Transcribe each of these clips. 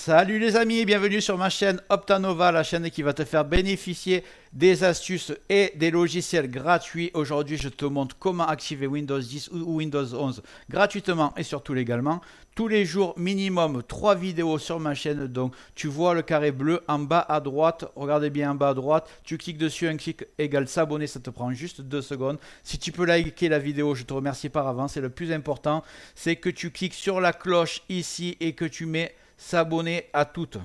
Salut les amis, bienvenue sur ma chaîne Optanova, la chaîne qui va te faire bénéficier des astuces et des logiciels gratuits. Aujourd'hui, je te montre comment activer Windows 10 ou Windows 11 gratuitement et surtout légalement. Tous les jours, minimum 3 vidéos sur ma chaîne. Donc, tu vois le carré bleu en bas à droite. Regardez bien en bas à droite. Tu cliques dessus, un clic égale s'abonner. Ça te prend juste 2 secondes. Si tu peux liker la vidéo, je te remercie par avance. Et le plus important, c'est que tu cliques sur la cloche ici et que tu mets s'abonner à toutes.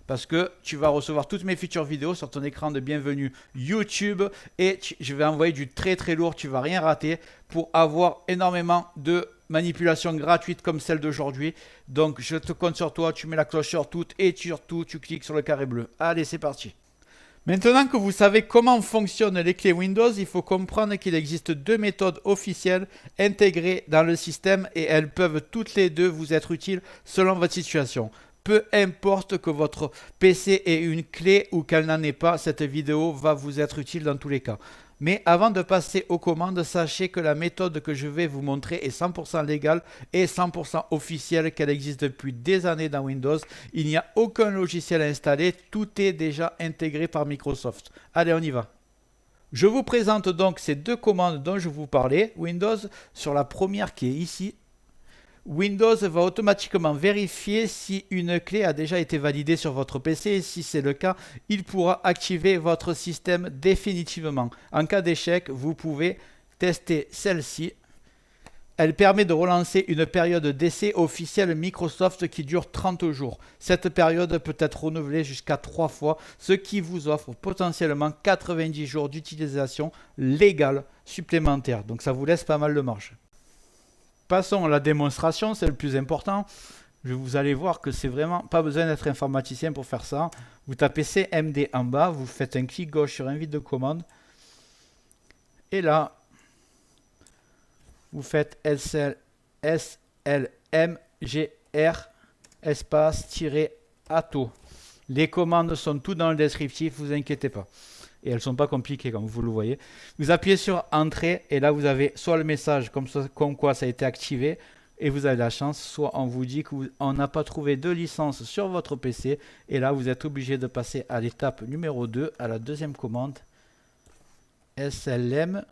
Parce que tu vas recevoir toutes mes futures vidéos sur ton écran de bienvenue YouTube. Et je vais envoyer du très lourd. Tu ne vas rien rater pour avoir énormément de manipulations gratuites comme celle d'aujourd'hui. Donc je te compte sur toi. Tu mets la cloche sur toutes et surtout tu cliques sur le carré bleu. Allez, c'est parti. Maintenant que vous savez comment fonctionnent les clés Windows, il faut comprendre qu'il existe 2 méthodes officielles intégrées dans le système et elles peuvent toutes les deux vous être utiles selon votre situation. Peu importe que votre PC ait une clé ou qu'elle n'en ait pas, cette vidéo va vous être utile dans tous les cas. Mais avant de passer aux commandes, sachez que la méthode que je vais vous montrer est 100% légale et 100% officielle, qu'elle existe depuis des années dans Windows. Il n'y a aucun logiciel installé, tout est déjà intégré par Microsoft. Allez, on y va. Je vous présente donc ces 2 commandes dont je vous parlais. Windows, sur la première qui est ici. Windows va automatiquement vérifier si une clé a déjà été validée sur votre PC et si c'est le cas, il pourra activer votre système définitivement. En cas d'échec, vous pouvez tester celle-ci. Elle permet de relancer une période d'essai officielle Microsoft qui dure 30 jours. Cette période peut être renouvelée jusqu'à 3 fois, ce qui vous offre potentiellement 90 jours d'utilisation légale supplémentaire. Donc ça vous laisse pas mal de marge. Passons à la démonstration, c'est le plus important. Vous allez voir que c'est vraiment pas besoin d'être informaticien pour faire ça. Vous tapez CMD en bas, vous faites un clic gauche sur invite de commande. Et là, vous faites SLMGR espace-ATO. Les commandes sont toutes dans le descriptif, vous inquiétez pas. Et elles ne sont pas compliquées comme vous le voyez. Vous appuyez sur Entrée et là vous avez soit le message comme quoi ça a été activé et vous avez la chance, soit on vous dit qu'on n'a pas trouvé de licence sur votre PC et là vous êtes obligé de passer à l'étape numéro 2, à la deuxième commande. SLM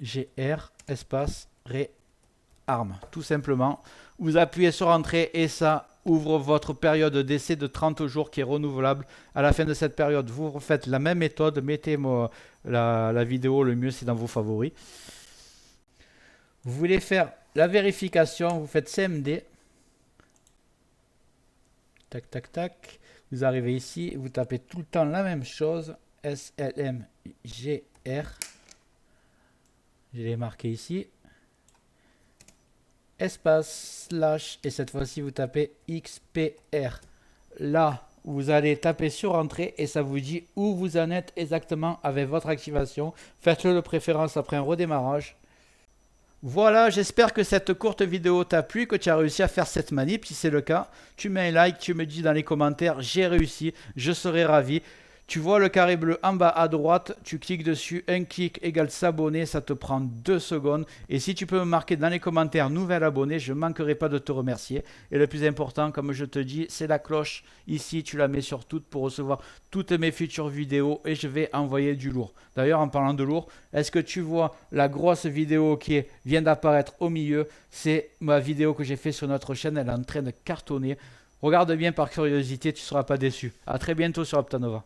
GR espace réarm. Tout simplement, vous appuyez sur Entrée et ça ouvre votre période d'essai de 30 jours qui est renouvelable. À la fin de cette période, vous refaites la même méthode. Mettez-moi la vidéo, le mieux c'est dans vos favoris. Vous voulez faire la vérification, vous faites CMD. Tac, tac, tac. Vous arrivez ici, vous tapez tout le temps la même chose. SLMGR. Je l'ai marqué ici. Espace slash et cette fois-ci vous tapez XPR. Là vous allez taper sur entrée et ça vous dit où vous en êtes exactement avec votre activation. Faites-le de préférence après un redémarrage. Voilà, j'espère que cette courte vidéo t'a plu, que tu as réussi à faire cette manip. Si c'est le cas, tu mets un like, tu me dis dans les commentaires j'ai réussi, je serai ravi. Tu vois le carré bleu en bas à droite, tu cliques dessus, un clic égale s'abonner, ça te prend 2 secondes. Et si tu peux me marquer dans les commentaires nouvel abonné, je ne manquerai pas de te remercier. Et le plus important, comme je te dis, c'est la cloche. Ici, tu la mets sur toutes pour recevoir toutes mes futures vidéos et je vais envoyer du lourd. D'ailleurs, en parlant de lourd, est-ce que tu vois la grosse vidéo qui vient d'apparaître au milieu? C'est ma vidéo que j'ai fait sur notre chaîne, elle est en train de cartonner. Regarde bien par curiosité, tu ne seras pas déçu. A très bientôt sur Optanova.